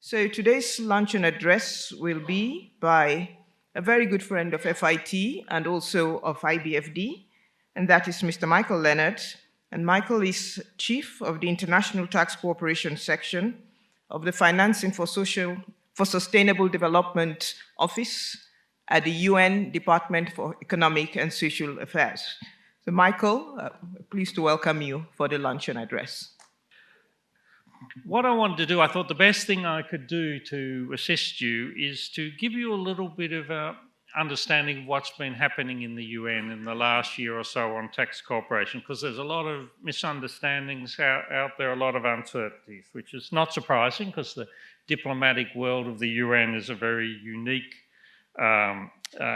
So today's luncheon address will be by a very good friend of FIT and also of IBFD, and that is Mr. Michael Lennard. And Michael is Chief of the International Tax Cooperation Section of the Financing for Sustainable Development Office at the UN Department for Economic and Social Affairs. So Michael, pleased to welcome you for the luncheon address. What I wanted to do, I thought the best thing I could do to assist you is to give you a little bit of a understanding of what's been happening in the UN in the last year or so on tax cooperation, because there's a lot of misunderstandings out there, a lot of uncertainties, which is not surprising because the diplomatic world of the UN is a very unique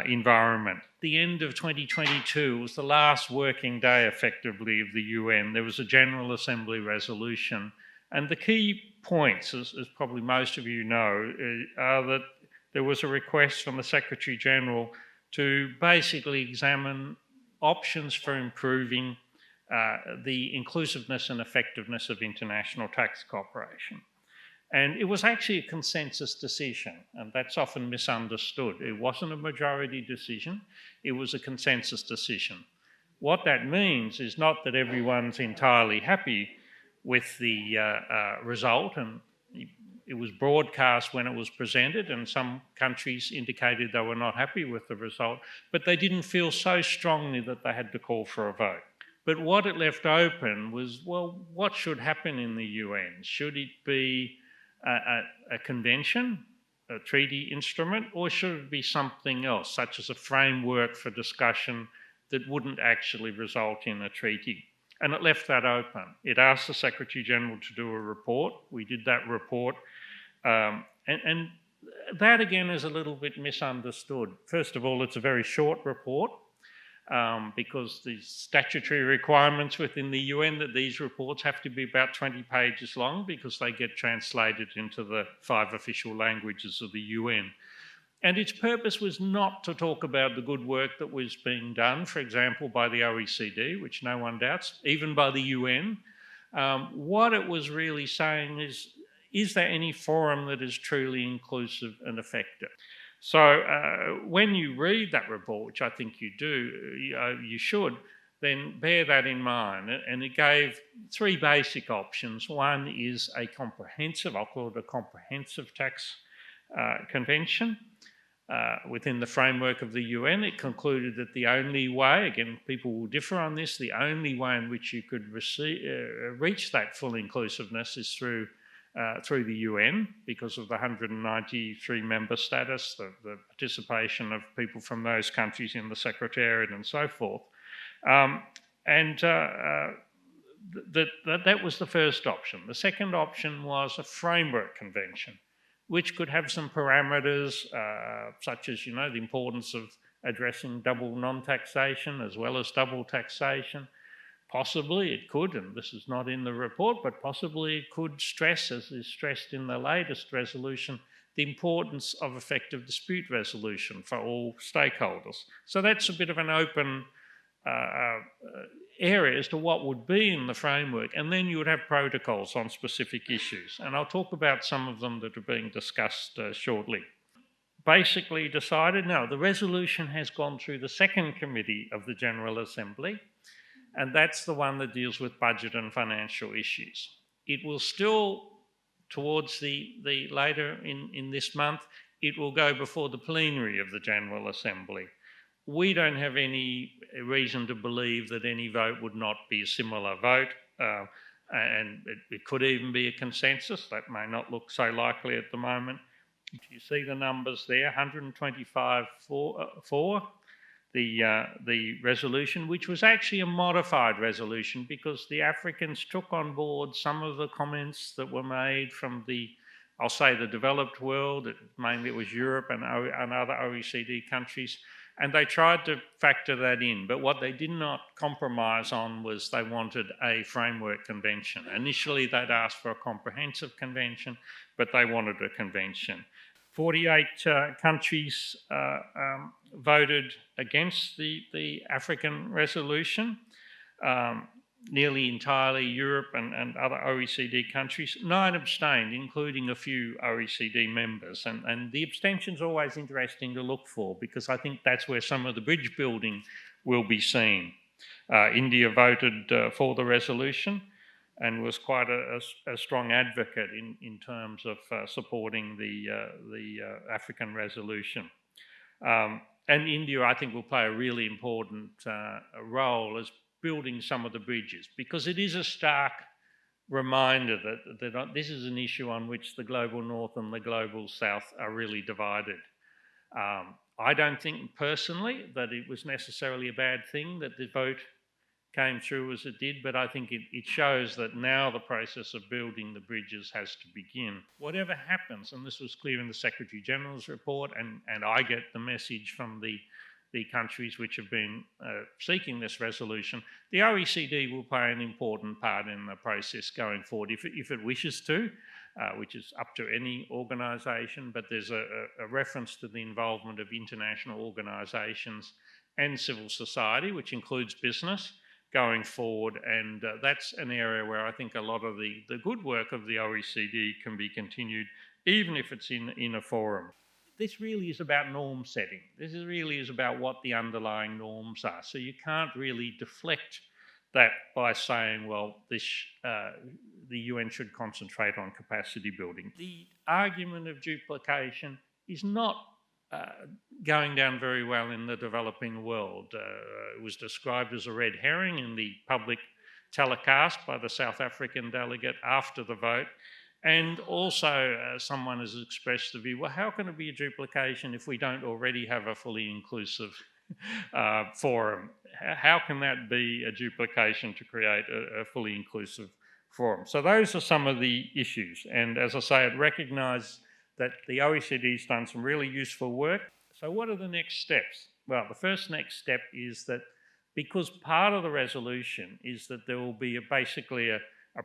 environment. The end of 2022 was the last working day, effectively, of the UN. There was a General Assembly resolution. And the key points, as probably most of you know, are that there was a request from the Secretary General to basically examine options for improving the inclusiveness and effectiveness of international tax cooperation. And it was actually a consensus decision, and that's often misunderstood. It wasn't a majority decision, it was a consensus decision. What that means is not that everyone's entirely happy with the result, and it was broadcast when it was presented, and some countries indicated they were not happy with the result, but they didn't feel so strongly that they had to call for a vote. But what it left open was, well, what should happen in the UN? Should it be a convention, a treaty instrument, or should it be something else, such as a framework for discussion that wouldn't actually result in a treaty? And it left that open. It asked the Secretary General to do a report. We did that report. And that, again, is a little bit misunderstood. First of all, it's a very short report because the statutory requirements within the UN that these reports have to be about 20 pages long because they get translated into the 5 official languages of the UN. And its purpose was not to talk about the good work that was being done, for example, by the OECD, which no one doubts, even by the UN. What it was really saying is there any forum that is truly inclusive and effective? So when you read that report, which I think you do, you should, then bear that in mind. And it gave 3 basic options. One is a comprehensive, I'll call it a comprehensive tax convention. Within the framework of the UN, it concluded that the only way, again, people will differ on this, the only way in which you could reach that full inclusiveness is through the UN because of the 193 member status, the participation of people from those countries in the Secretariat and so forth. That was the first option. The second option was a framework convention, which could have some parameters such as, the importance of addressing double non-taxation as well as double taxation. Possibly it could, and this is not in the report, but possibly it could stress, as is stressed in the latest resolution, the importance of effective dispute resolution for all stakeholders. So that's a bit of an open area as to what would be in the framework, and then you would have protocols on specific issues. And I'll talk about some of them that are being discussed shortly. Basically decided, no, the resolution has gone through the second committee of the General Assembly, and that's the one that deals with budget and financial issues. It will still, towards the later in this month, it will go before the plenary of the General Assembly. We don't have any reason to believe that any vote would not be a similar vote, and it could even be a consensus. That may not look so likely at the moment. You see the numbers there, 125 for the resolution, which was actually a modified resolution because the Africans took on board some of the comments that were made from I'll say the developed world, mainly it was Europe and other OECD countries, and they tried to factor that in. But what they did not compromise on was they wanted a framework convention. Initially, they'd asked for a comprehensive convention, but they wanted a convention. 48 countries voted against the African resolution. nearly entirely Europe and other OECD countries. 9 abstained, including a few OECD members. And the abstention's always interesting to look for, because I think that's where some of the bridge building will be seen. India voted for the resolution and was quite a strong advocate in terms of supporting the African resolution. And India, I think, will play a really important role as building some of the bridges, because it is a stark reminder that this is an issue on which the global north and the global south are really divided. I don't think personally that it was necessarily a bad thing that the vote came through as it did, but I think it shows that now the process of building the bridges has to begin. Whatever happens, and this was clear in the Secretary General's report, and I get the message from the countries which have been seeking this resolution, the OECD will play an important part in the process going forward if it wishes to, which is up to any organisation, but there's a reference to the involvement of international organisations and civil society, which includes business, going forward, and that's an area where I think a lot of the good work of the OECD can be continued, even if it's in a forum. This really is about norm setting. This really is about what the underlying norms are. So you can't really deflect that by saying, well, the UN should concentrate on capacity building. The argument of duplication is not going down very well in the developing world. It was described as a red herring in the public telecast by the South African delegate after the vote. And also someone has expressed the view, well, how can it be a duplication if we don't already have a fully inclusive forum? How can that be a duplication to create a fully inclusive forum? So those are some of the issues. And as I say, it recognised that the OECD's done some really useful work. So what are the next steps? Well, the first next step is that, because part of the resolution is that there will be basically a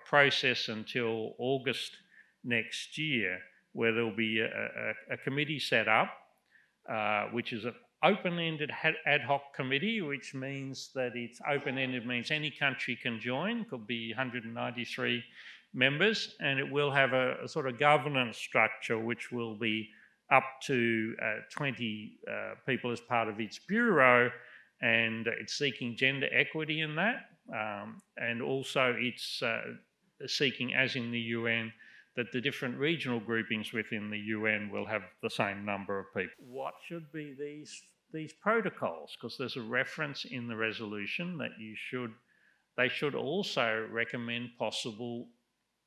process until August next year where there will be a committee set up, which is an open-ended ad hoc committee, which means that it's open-ended, means any country can join, could be 193 members, and it will have a sort of governance structure which will be up to 20 people as part of its bureau, and it's seeking gender equity in that, and also it's seeking, as in the UN, that the different regional groupings within the UN will have the same number of people. What should be these protocols? Because there's a reference in the resolution that they should also recommend possible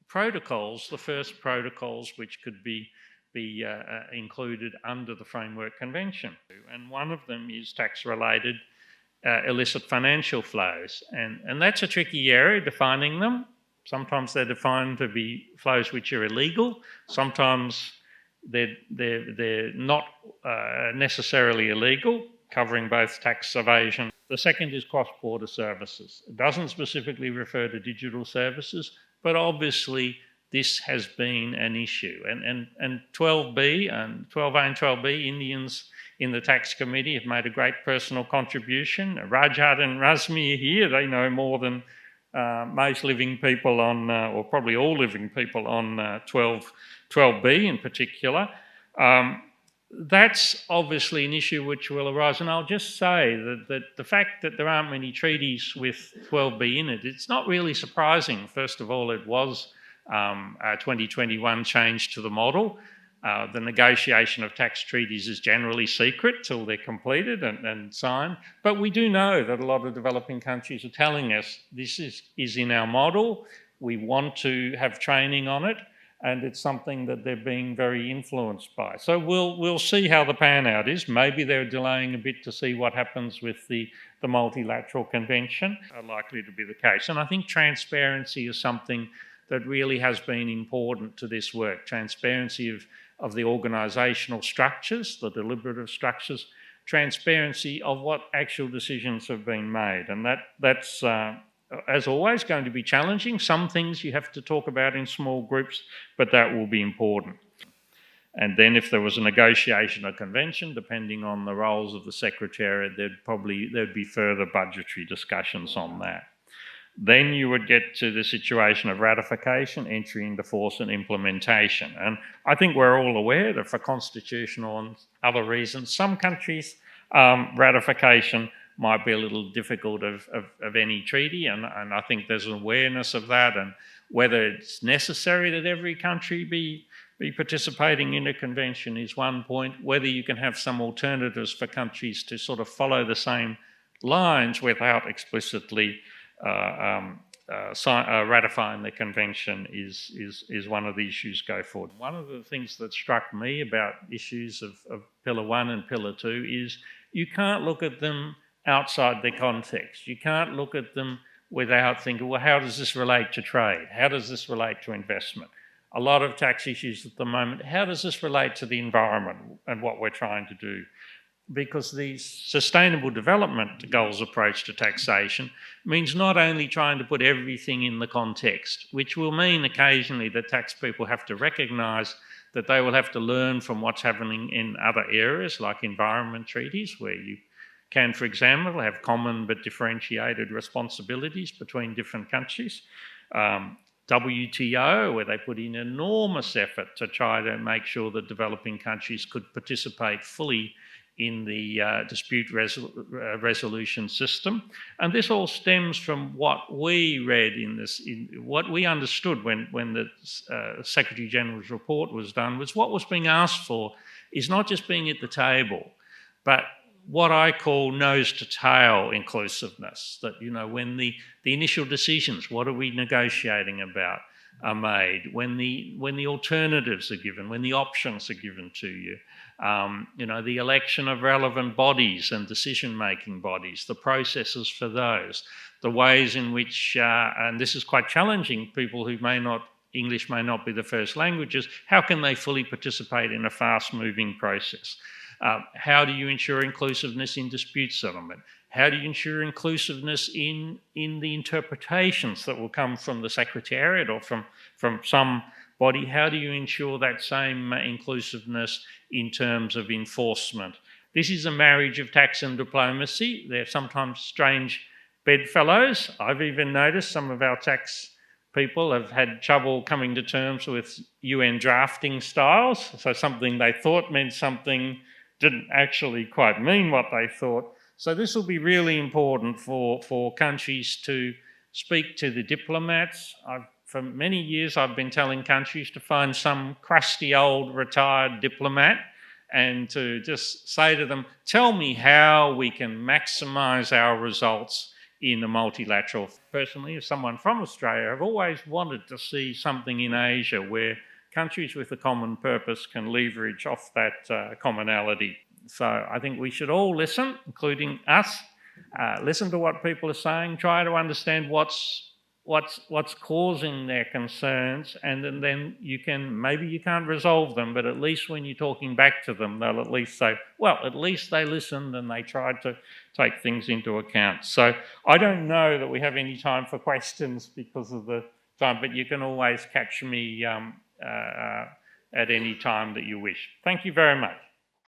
protocols, the first protocols which could be included under the Framework Convention. And one of them is tax-related illicit financial flows. And that's a tricky area, defining them. Sometimes they're defined to be flows which are illegal. Sometimes they're not necessarily illegal, covering both tax evasion. The second is cross-border services. It doesn't specifically refer to digital services, but obviously this has been an issue. And 12B and 12A and 12B, Indians in the tax committee have made a great personal contribution. Rajat and Razmi are here. They know more than most living people on, or probably all living people on 12B in particular. That's obviously an issue which will arise. And I'll just say that the fact that there aren't many treaties with 12B in it, it's not really surprising. First of all, it was a 2021 change to the model. The negotiation of tax treaties is generally secret till they're completed and signed. But we do know that a lot of developing countries are telling us this is in our model. We want to have training on it, and it's something that they're being very influenced by. So we'll see how the pan out is. Maybe they're delaying a bit to see what happens with the multilateral convention. Likely to be the case. And I think transparency is something that really has been important to this work. Transparency of the organisational structures, the deliberative structures, transparency of what actual decisions have been made. And that's as always, going to be challenging. Some things you have to talk about in small groups, but that will be important. And then if there was a negotiation or convention, depending on the roles of the Secretariat, there'd be further budgetary discussions on that. Then you would get to the situation of ratification, entry into force, and implementation. And I think we're all aware that for constitutional and other reasons, some countries, ratification might be a little difficult of any treaty, and I think there's an awareness of that, and whether it's necessary that every country be participating in a convention is one point. Whether you can have some alternatives for countries to sort of follow the same lines without explicitly ratifying the convention is one of the issues go forward. One of the things that struck me about issues of Pillar 1 and Pillar 2 is you can't look at them outside their context. You can't look at them without thinking, well, how does this relate to trade? How does this relate to investment? A lot of tax issues at the moment, how does this relate to the environment and what we're trying to do? Because the sustainable development goals approach to taxation means not only trying to put everything in the context, which will mean occasionally that tax people have to recognise that they will have to learn from what's happening in other areas like environment treaties, where you can, for example, have common but differentiated responsibilities between different countries. WTO, where they put in enormous effort to try to make sure that developing countries could participate fully in the dispute resolution system. And this all stems from what we read what we understood when the Secretary General's report was done, was what was being asked for is not just being at the table, but what I call nose to tail inclusiveness, that, you know, when the initial decisions, what are we negotiating about, are made, when the alternatives are given, when the options are given to you, you know, the election of relevant bodies and decision-making bodies, the processes for those, the ways in which, and this is quite challenging, people who English may not be the first languages, how can they fully participate in a fast-moving process? How do you ensure inclusiveness in dispute settlement? How do you ensure inclusiveness in the interpretations that will come from the Secretariat or from some body? How do you ensure that same inclusiveness in terms of enforcement? This is a marriage of tax and diplomacy. They're sometimes strange bedfellows. I've even noticed some of our tax people have had trouble coming to terms with UN drafting styles. So something they thought meant something didn't actually quite mean what they thought. So this will be really important for countries to speak to the diplomats. For many years, I've been telling countries to find some crusty old retired diplomat and to just say to them, tell me how we can maximise our results in a multilateral. Personally, as someone from Australia, I've always wanted to see something in Asia where countries with a common purpose can leverage off that commonality. So I think we should all listen, including us, listen to what people are saying, try to understand what's causing their concerns, and then maybe you can't resolve them, but at least when you're talking back to them, they'll at least say, well, at least they listened and they tried to take things into account. So I don't know that we have any time for questions because of the time, but you can always catch me at any time that you wish. Thank you very much.